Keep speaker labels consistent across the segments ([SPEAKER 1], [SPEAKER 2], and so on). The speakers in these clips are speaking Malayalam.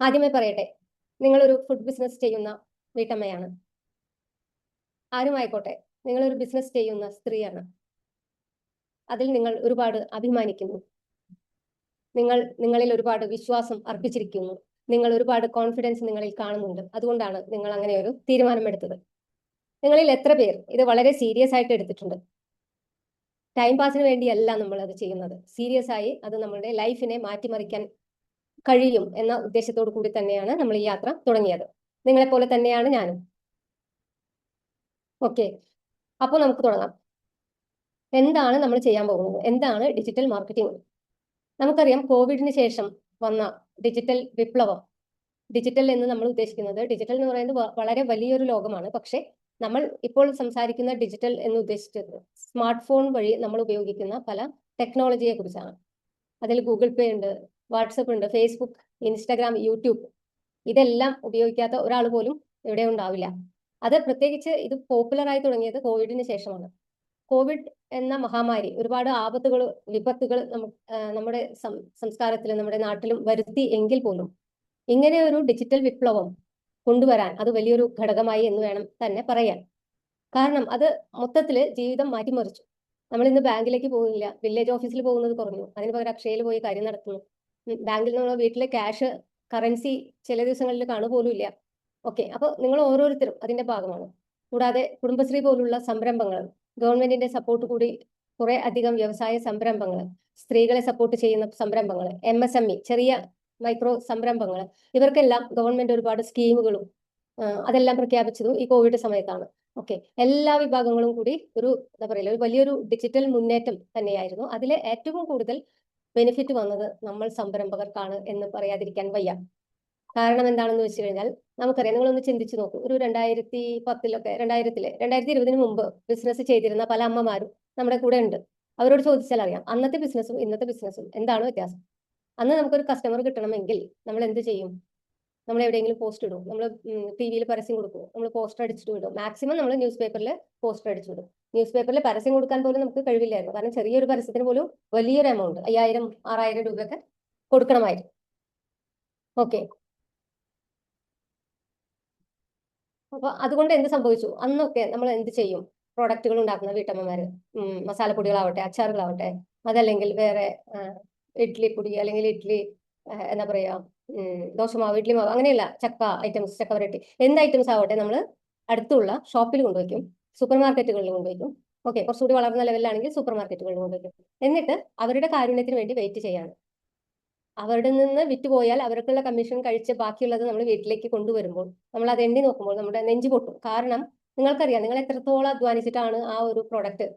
[SPEAKER 1] ആദ്യമേ പറയട്ടെ, നിങ്ങളൊരു ഫുഡ് ബിസിനസ് ചെയ്യുന്ന വീട്ടമ്മയാണ്. ആരുമായിക്കോട്ടെ, നിങ്ങളൊരു ബിസിനസ് ചെയ്യുന്ന സ്ത്രീയാണ്. അതിൽ നിങ്ങൾ ഒരുപാട് അഭിമാനിക്കുന്നു. നിങ്ങളിൽ ഒരുപാട് വിശ്വാസം അർപ്പിച്ചിരിക്കുന്നു. നിങ്ങൾ ഒരുപാട് കോൺഫിഡൻസ് നിങ്ങളിൽ കാണുന്നുണ്ട്. അതുകൊണ്ടാണ് നിങ്ങൾ അങ്ങനെ ഒരു തീരുമാനമെടുത്തത്. നിങ്ങളിൽ എത്ര പേർ ഇത് വളരെ സീരിയസ് ആയിട്ട് എടുത്തിട്ടുണ്ട്? ടൈം പാസിന് വേണ്ടിയല്ല നമ്മൾ അത് ചെയ്യുന്നത്. സീരിയസ് ആയി അത് നമ്മളുടെ ലൈഫിനെ മാറ്റിമറിക്കാൻ കഴിയും എന്ന ഉദ്ദേശത്തോടു കൂടി തന്നെയാണ് നമ്മൾ ഈ യാത്ര തുടങ്ങിയത്. നിങ്ങളെപ്പോലെ തന്നെയാണ് ഞാനും. ഓക്കെ, അപ്പോൾ നമുക്ക് തുടങ്ങാം. എന്താണ് നമ്മൾ ചെയ്യാൻ പോകുന്നത്? എന്താണ് ഡിജിറ്റൽ മാർക്കറ്റിംഗ്? നമുക്കറിയാം, കോവിഡിന് ശേഷം വന്ന ഡിജിറ്റൽ വിപ്ലവം. ഡിജിറ്റൽ എന്ന് നമ്മൾ ഉദ്ദേശിക്കുന്നത്, ഡിജിറ്റൽ എന്ന് പറയുന്നത് വളരെ വലിയൊരു ലോകമാണ്. പക്ഷെ നമ്മൾ ഇപ്പോൾ സംസാരിക്കുന്ന ഡിജിറ്റൽ എന്ന് ഉദ്ദേശിച്ചത് സ്മാർട്ട് ഫോൺ വഴി നമ്മൾ ഉപയോഗിക്കുന്ന പല ടെക്നോളജിയെ കുറിച്ചാണ്. അതിൽ ഗൂഗിൾ പേ ഉണ്ട്, വാട്സപ്പ് ഉണ്ട്, ഫേസ്ബുക്ക്, ഇൻസ്റ്റാഗ്രാം, യൂട്യൂബ്. ഇതെല്ലാം ഉപയോഗിക്കാത്ത ഒരാൾ പോലും ഇവിടെ ഉണ്ടാവില്ല. അത് പ്രത്യേകിച്ച് ഇത് പോപ്പുലർ ആയി തുടങ്ങിയത് കോവിഡിന് ശേഷമാണ്. കോവിഡ് എന്ന മഹാമാരി ഒരുപാട് ആപത്തുകൾ, വിപത്തുകൾ നമ്മുടെ സംസ്കാരത്തിലും നമ്മുടെ നാട്ടിലും വരുത്തി എങ്കിൽ പോലും ഇങ്ങനെ ഒരു ഡിജിറ്റൽ വിപ്ലവം കൊണ്ടുവരാൻ അത് വലിയൊരു ഘടകമായി എന്ന് വേണം തന്നെ പറയാൻ. കാരണം അത് മൊത്തത്തിൽ ജീവിതം മാറ്റിമറിച്ചു. നമ്മൾ ഇന്ന് ബാങ്കിലേക്ക് പോകുന്നില്ല, വില്ലേജ് ഓഫീസിൽ പോകുന്നത് കുറഞ്ഞു. അതിന് പകരം അക്ഷയയിൽ പോയി കാര്യം നടത്തുന്നു. ബാങ്കിൽ നിന്നുള്ള വീട്ടിലെ ക്യാഷ്, കറൻസി ചില ദിവസങ്ങളിൽ കാണുപോലും ഇല്ല. ഓക്കെ, അപ്പോൾ നിങ്ങൾ ഓരോരുത്തരും അതിന്റെ ഭാഗമാണ്. കൂടാതെ കുടുംബശ്രീ പോലുള്ള സംരംഭങ്ങൾ, ഗവൺമെന്റിന്റെ സപ്പോർട്ട് കൂടി കുറെ അധികം വ്യവസായ സംരംഭങ്ങൾ, സ്ത്രീകളെ സപ്പോർട്ട് ചെയ്യുന്ന സംരംഭങ്ങൾ, MSME, ചെറിയ മൈക്രോ സംരംഭങ്ങൾ, ഇവർക്കെല്ലാം ഗവൺമെന്റ് ഒരുപാട് സ്കീമുകളും അതെല്ലാം പ്രഖ്യാപിച്ചതും ഈ കോവിഡ് സമയത്താണ്. ഓക്കെ, എല്ലാ വിഭാഗങ്ങളും കൂടി ഒരു എന്താ പറയുക, ഒരു വലിയൊരു ഡിജിറ്റൽ മുന്നേറ്റം തന്നെയായിരുന്നു. അതിലെ ഏറ്റവും കൂടുതൽ ബെനിഫിറ്റ് വന്നത് നമ്മൾ സംരംഭകർക്കാണ് എന്ന് പറയാതിരിക്കാൻ വയ്യ. കാരണം എന്താണെന്ന് വെച്ച് കഴിഞ്ഞാൽ, നമുക്കറിയാം, നിങ്ങളൊന്ന് ചിന്തിച്ചു നോക്കൂ. ഒരു 2020 മുമ്പ് ബിസിനസ് ചെയ്തിരുന്ന പല അമ്മമാരും നമ്മുടെ കൂടെ ഉണ്ട്. അവരോട് ചോദിച്ചാൽ അറിയാം, അന്നത്തെ ബിസിനസ്സും ഇന്നത്തെ ബിസിനസ്സും എന്താണ് വ്യത്യാസം. അന്ന് നമുക്കൊരു കസ്റ്റമർ കിട്ടണമെങ്കിൽ നമ്മൾ എന്ത് ചെയ്യും? നമ്മൾ എവിടെയെങ്കിലും പോസ്റ്റ് ഇടും, നമ്മൾ TV-യിൽ പരസ്യം കൊടുക്കും, നമ്മൾ പോസ്റ്റർ അടിച്ചിട്ട് വിടും. മാക്സിമം നമ്മൾ ന്യൂസ് പേപ്പറിൽ പോസ്റ്റർ അടിച്ചു വിടും. ന്യൂസ് പേപ്പറിൽ പരസ്യം കൊടുക്കാൻ പോലും നമുക്ക് കഴിവില്ലായിരുന്നു. കാരണം ചെറിയൊരു പരസ്യത്തിന് പോലും വലിയൊരു എമൗണ്ട്, 5000, 6000 രൂപയൊക്കെ കൊടുക്കണമായിരുന്നു. ഓക്കെ, അപ്പൊ അതുകൊണ്ട് എന്ത് സംഭവിച്ചു? അന്നൊക്കെ നമ്മൾ എന്ത് ചെയ്യും? പ്രോഡക്റ്റുകൾ ഉണ്ടാക്കുന്ന വീട്ടമ്മമാര്, മസാലപ്പൊടികളാവട്ടെ, അച്ചാറുകളാവട്ടെ, അതല്ലെങ്കിൽ വേറെ ഇഡ്ഡലിപ്പൊടി, അല്ലെങ്കിൽ ഇഡ്ഡലി, എന്താ പറയാ, ദോശമാവ്, ഇഡ്ഡലി മാവ്, അങ്ങനെയുള്ള ചക്ക ഐറ്റംസ്, ചക്ക വരട്ടി, എന്ത് ഐറ്റംസ് ആവട്ടെ, നമ്മൾ അടുത്തുള്ള ഷോപ്പിൽ കൊണ്ടുവയ്ക്കും, സൂപ്പർ മാർക്കറ്റുകളിൽ കൊണ്ടുവയ്ക്കും. ഓക്കെ, കുറച്ചുകൂടി വളർന്ന ലെവലിലാണെങ്കിൽ സൂപ്പർ മാർക്കറ്റുകളിൽ കൊണ്ടുവയ്ക്കും. എന്നിട്ട് അവരുടെ കാരുണ്യത്തിന് വേണ്ടി വെയിറ്റ് ചെയ്യാണ്. അവരുടെ നിന്ന് വിറ്റുപോയാൽ അവർക്കുള്ള കമ്മീഷൻ കഴിച്ച് ബാക്കിയുള്ളത് നമ്മൾ വീട്ടിലേക്ക് കൊണ്ടുവരുമ്പോൾ നമ്മൾ അത് എണ്ണി നോക്കുമ്പോൾ നമ്മുടെ നെഞ്ചു പൊട്ടും. കാരണം നിങ്ങൾക്കറിയാം, നിങ്ങൾ എത്രത്തോളം അധ്വാനിച്ചിട്ടാണ് ആ ഒരു പ്രൊഡക്റ്റ്,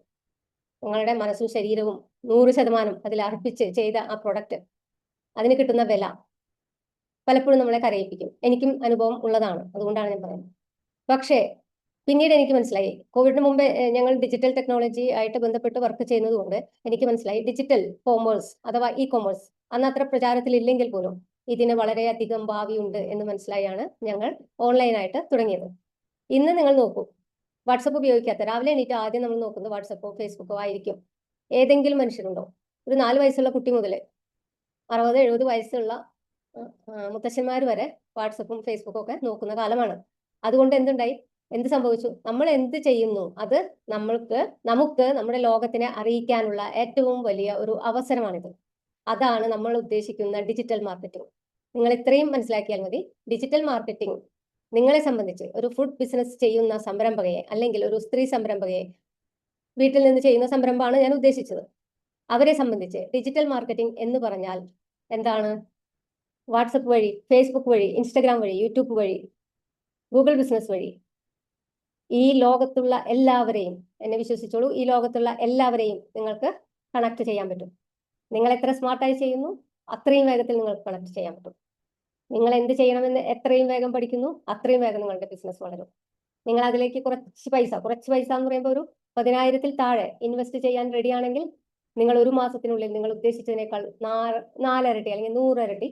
[SPEAKER 1] നിങ്ങളുടെ മനസ്സും ശരീരവും 100% അതിൽ അർപ്പിച്ച് ചെയ്ത ആ പ്രൊഡക്റ്റ്, അതിന് കിട്ടുന്ന വില പലപ്പോഴും നമ്മളെ കരയിപ്പിക്കും. എനിക്കും അനുഭവം ഉള്ളതാണ്, അതുകൊണ്ടാണ് ഞാൻ പറയുന്നത്. പക്ഷേ പിന്നീട് എനിക്ക് മനസ്സിലായി, കോവിഡിന് മുമ്പ് ഞങ്ങൾ ഡിജിറ്റൽ ടെക്നോളജി ആയിട്ട് ബന്ധപ്പെട്ട് വർക്ക് ചെയ്യുന്നത് കൊണ്ട് എനിക്ക് മനസ്സിലായി, ഡിജിറ്റൽ കോമേഴ്സ് അഥവാ E-commerce അന്ന് അത്ര പ്രചാരത്തിലില്ലെങ്കിൽ പോലും ഇതിന് വളരെയധികം ഭാവിയുണ്ട് എന്ന് മനസ്സിലായാണ് ഞങ്ങൾ ഓൺലൈനായിട്ട് തുടങ്ങിയത്. ഇന്ന് നിങ്ങൾ നോക്കൂ, വാട്സപ്പ് ഉപയോഗിക്കാത്ത, രാവിലെ എണീറ്റ് ആദ്യം നമ്മൾ നോക്കുന്നത് വാട്സപ്പോ ഫേസ്ബുക്കോ ആയിരിക്കും. ഏതെങ്കിലും മനുഷ്യരുണ്ടോ? ഒരു 4 വയസ്സുള്ള കുട്ടി മുതൽ 60-70 വയസ്സുള്ള മുത്തശ്ശന്മാർ വരെ വാട്സപ്പും ഫേസ്ബുക്കും ഒക്കെ നോക്കുന്ന കാലമാണ്. അതുകൊണ്ട് എന്ത് സംഭവിച്ചു? നമ്മൾ എന്ത് ചെയ്യുന്നു അത് നമുക്ക് നമ്മുടെ ലോകത്തിനെ അറിയിക്കാനുള്ള ഏറ്റവും വലിയ ഒരു അവസരമാണിത്. അതാണ് നമ്മൾ ഉദ്ദേശിക്കുന്ന ഡിജിറ്റൽ മാർക്കറ്റിംഗ്. നിങ്ങൾ ഇത്രയും മനസ്സിലാക്കിയാൽ മതി. ഡിജിറ്റൽ മാർക്കറ്റിംഗ് നിങ്ങളെ സംബന്ധിച്ച്, ഒരു ഫുഡ് ബിസിനസ് ചെയ്യുന്ന സംരംഭകയെ, അല്ലെങ്കിൽ ഒരു സ്ത്രീ സംരംഭകയെ, വീട്ടിൽ നിന്ന് ചെയ്യുന്ന സംരംഭമാണ് ഞാൻ ഉദ്ദേശിച്ചത്, അവരെ സംബന്ധിച്ച് ഡിജിറ്റൽ മാർക്കറ്റിംഗ് എന്ന് പറഞ്ഞാൽ എന്താണ്? വാട്സപ്പ് വഴി, ഫേസ്ബുക്ക് വഴി, ഇൻസ്റ്റഗ്രാം വഴി, യൂട്യൂബ് വഴി, ഗൂഗിൾ ബിസിനസ് വഴി ഈ ലോകത്തുള്ള എല്ലാവരെയും, എന്നെ വിശ്വസിച്ചോളൂ, ഈ ലോകത്തുള്ള എല്ലാവരെയും നിങ്ങൾക്ക് കണക്ട് ചെയ്യാൻ പറ്റും. നിങ്ങൾ എത്ര സ്മാർട്ടായി ചെയ്യുന്നു, അത്രയും വേഗത്തിൽ നിങ്ങൾക്ക് കണക്ട് ചെയ്യാൻ പറ്റും. നിങ്ങൾ എന്ത് ചെയ്യണമെന്ന് എത്രയും വേഗം പഠിക്കുന്നു, അത്രയും വേഗം നിങ്ങളുടെ ബിസിനസ് വളരും. നിങ്ങൾ അതിലേക്ക് കുറച്ച് പൈസ എന്ന് പറയുമ്പോൾ ഒരു 10,000-ൽ താഴെ ഇൻവെസ്റ്റ് ചെയ്യാൻ റെഡിയാണെങ്കിൽ നിങ്ങൾ ഒരു മാസത്തിനുള്ളിൽ നിങ്ങൾ ഉദ്ദേശിച്ചതിനേക്കാൾ 4 ഇരട്ടി അല്ലെങ്കിൽ 100 ഇരട്ടി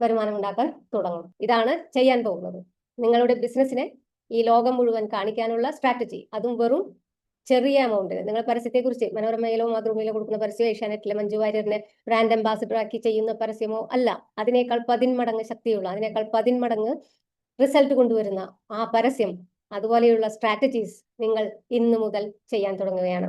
[SPEAKER 1] വരുമാനം ഉണ്ടാക്കാൻ തുടങ്ങും. ഇതാണ് ചെയ്യാൻ പോകുന്നത്. നിങ്ങളുടെ ബിസിനസ്സിനെ ഈ ലോകം മുഴുവൻ കാണിക്കാനുള്ള സ്ട്രാറ്റജി. അതും വെറും ചെറിയ എമൗണ്ട് നിങ്ങൾ പരസ്യത്തെക്കുറിച്ച് മനോരമയിലോ മാതൃഭൂമിയിലോ കൊടുക്കുന്ന പരസ്യം ഏഷ്യാനെറ്റിലെ മഞ്ജു വാര്യറിനെ ബ്രാൻഡ് അംബാസിഡർ ആക്കി ചെയ്യുന്ന പരസ്യമോ അല്ല. അതിനേക്കാൾ 10 മടങ്ങ് ശക്തിയുള്ള, അതിനേക്കാൾ 10 മടങ്ങ് റിസൾട്ട് കൊണ്ടുവരുന്ന ആ പരസ്യം, അതുപോലെയുള്ള സ്ട്രാറ്റജീസ് നിങ്ങൾ ഇന്നു മുതൽ ചെയ്യാൻ തുടങ്ങുകയാണ്.